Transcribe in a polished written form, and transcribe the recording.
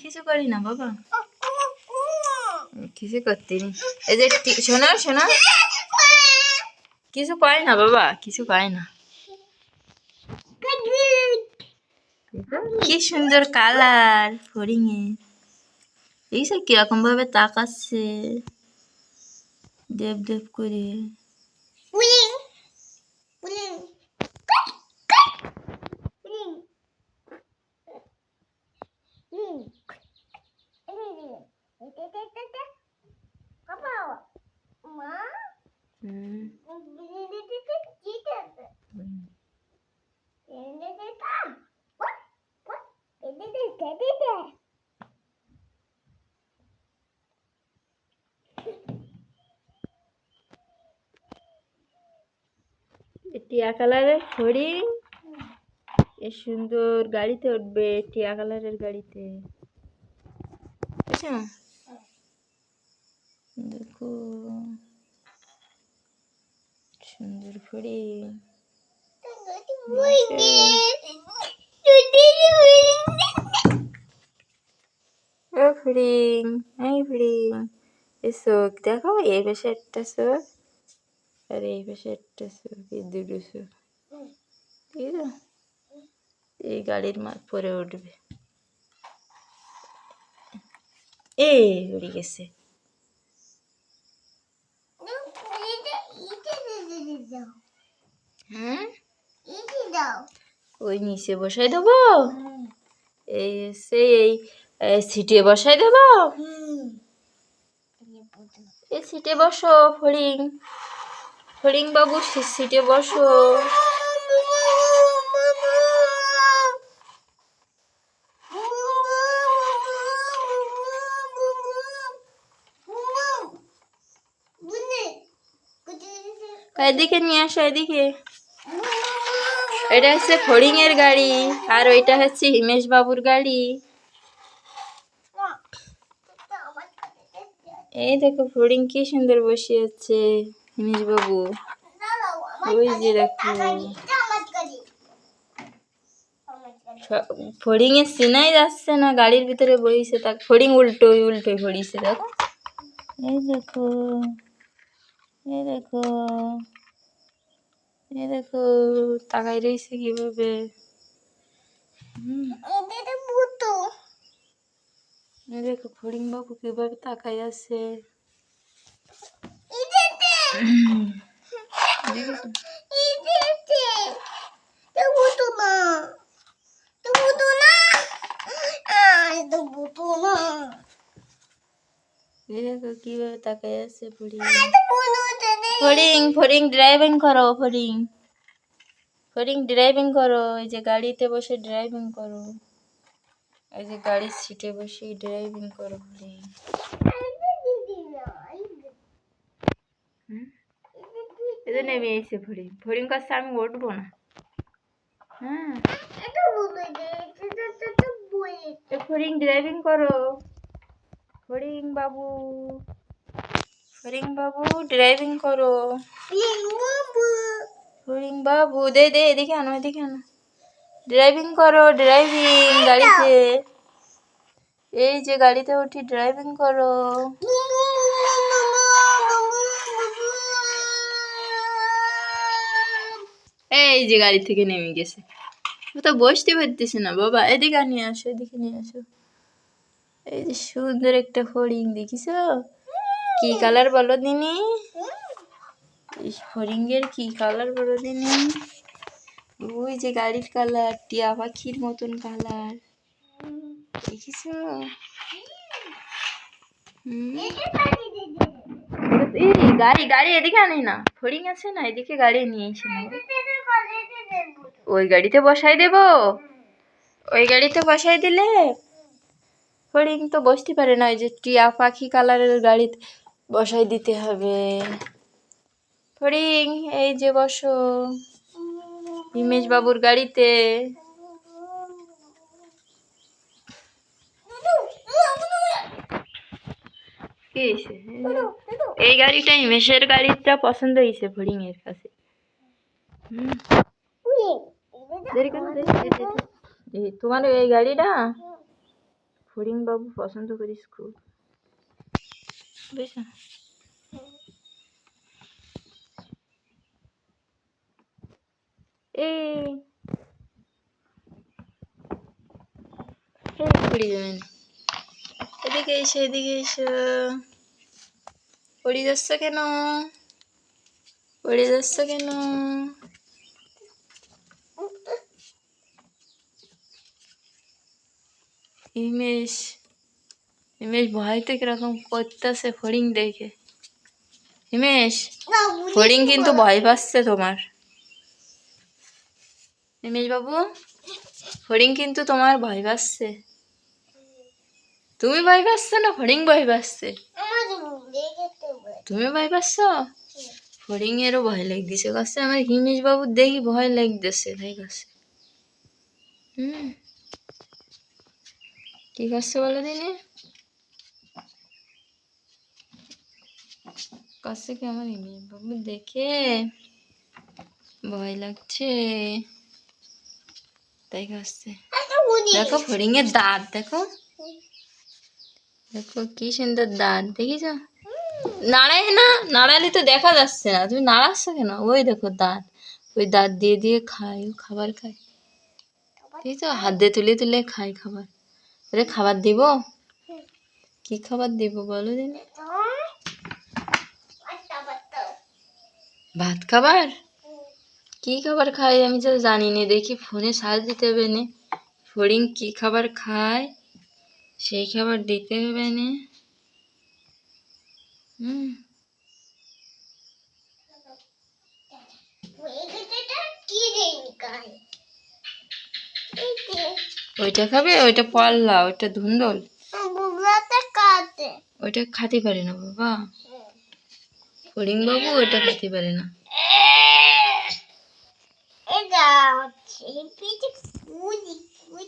কিছু করি না বাবা, কিছু করতে নেই। এই যে শোনো শোনো, কিছু করে না বাবা, কিছু করে না। কি সুন্দর কালার ফড়িংয়ে, এই সব কিরকম ভাবে তাকাচ্ছে দেব দেব করে। টিয়া কালারের হরিণ এ সুন্দর গাড়িতে উঠবে, টিয়া কালারের গাড়িতে। আচ্ছা দেখো সুন্দর হরিণ। ও ফড়িং, এই ফড়িং, এই চোখ দেখো, এই পাশে একটা চোখ আর এই পাশে একটা চোখ, এই দুটো চোখ। ঠিক আছে, এই গাড়ির পরে উঠবে। এই উড়ে গেছে। হ্যাঁ ওই নিচে বসাই দেবো, এই সেই সিটে বসাই দেবো। এই সিটে বসো ফড়িং, ফড়িং বাবু সিটে বসো। এদিকে নিয়ে আসো, এদিকে। এটা হচ্ছে ফড়িং এর গাড়ি আর ওইটা হচ্ছে হিমেশ বাবুর গাড়ি। এই দেখো ফড়িং কি সুন্দর বসে আছে, হিমেশ বাবু ওই যে দেখো। ফড়িং এর চেনাই যাচ্ছে না, গাড়ির ভিতরে বইছে, তা ফড়িং উল্টোই উল্টোই পড়িছে দেখো। এই দেখো, এই দেখো, এই দেখো তাকাই রয়েছে কিভাবে। এই দেখো ফড়িং বাবু কিভাবে তাকাই আছে। দেখো কিভাবে তাকাই আছে ফড়িং। ফড়িং ফড়িং ড্রাইভিং করো, ফড়িং ফড়িং ড্রাইভিং করো, এই যে গাড়িতে বসে ড্রাইভিং করো, এই যে গাড়ির সিটে বসে ড্রাইভিং করো ফড়িং। এই যে নেমে এসে ফড়িং, ফড়িং কাছে আমি উঠবো না। হ্যাঁ ফড়িং ড্রাইভিং করো, ফড়িং বাবু, ফড়িং বাবু ড্রাইভিং করো। ফড়িং বাবু দে দে, এদিকে আনো, এদিকে আনো। ড্রাইভিং করো, ড্রাইভিং গাড়িতে, এই যে গাড়িতে উঠি ড্রাইভিং করো। এই যে গাড়ি থেকে নেমে গেছে, ও তো বসতে পারতেছে না বাবা। এদিকে নিয়ে আসো, এদিকে নিয়ে আসো। এই যে সুন্দর একটা ফড়িং দেখিস, কি কালার বলো দিনি, ফড়িং এর কি কালার বলো দিনি। ওই যে গাড়ির কালার টিয়া পাখির মতন কালার, দেখিস। গাড়ি গাড়ি এদিকে আনি না, ফড়িং আছে না, এদিকে গাড়ি নিয়ে এসে না। ওই গাড়িতে বসাই দেব, ওই গাড়িতে বসাই দিলে ফড়িং তো বসতে পারে না, ওই যে টিয়া পাখি কালারের গাড়িতে বসাই দিতে হবে। ফড়িং এই যে বসো হিমেশ বাবুর গাড়িতে। কি হয়েছে? এই গাড়িটা হিমেশের গাড়িটা পছন্দ হয়েছে ফড়িং এর কাছে। তোমার এই গাড়িটা ফড়িং বাবু পছন্দ করিস খুব, বুঝছো? এই পড়ে যাবেন, এদিকে এসো, এদিকে এসো। পড়ে যাচ্ছ কেন? পড়ে যাচ্ছ কেন? হিমেশ, হিমেশ ভয়তে কিরকম করতেছে ফড়িং দেখে। হিমেশ, ফড়িং কিন্তু ভয় পাচ্ছে তোমার। হিমেশ বাবু, ফড়িং কিন্তু তোমার ভয় পাচ্ছে। তুমি ভয় পাচ্ছ না ফড়িং ভয় পাচ্ছে? তুমি ভয় পাচ্ছ? ফড়িং এরও ভয় লাগতেছে, কাছে আমার হিমেশ বাবু দেখি ভয় লাগতেছে, তাই কাছে। কি করছে বলো দিনে? কাছে কি আমার হিমেশ বাবু দেখে ভয় লাগছে, তাই কাছে। দেখো ফড়িং এর দাঁত দেখো, দেখো কি সুন্দর দাঁত, দেখিস? নাড়াই না, নাড়ালে তো দেখা যাচ্ছে না, তুমি নাড়াচ্ছ কেন? ওই দেখো দাঁত, ওই দাঁত দিয়ে দিয়ে খায়, ও খাবার খায়, ঠিক তো, হাত দিয়ে তুলে তুলে খায় খাবার। ওরে খাবার দিব? কি খাবার দিব বলো দিন? ভাত খাবার? কি খাবার খায় আমি তো জানি না, দেখি ফোনে সার্চ দিতে হবে না, ফড়িং কি খাবার খায় সেই খাবার দিতে হবে না। ওইটা খাবে? ওইটা পল্লা, ওইটা ধুন্দল, ওইটা খাতে পারে না বাবা, ফড়িং বাবু ওইটা খেতে পারে না।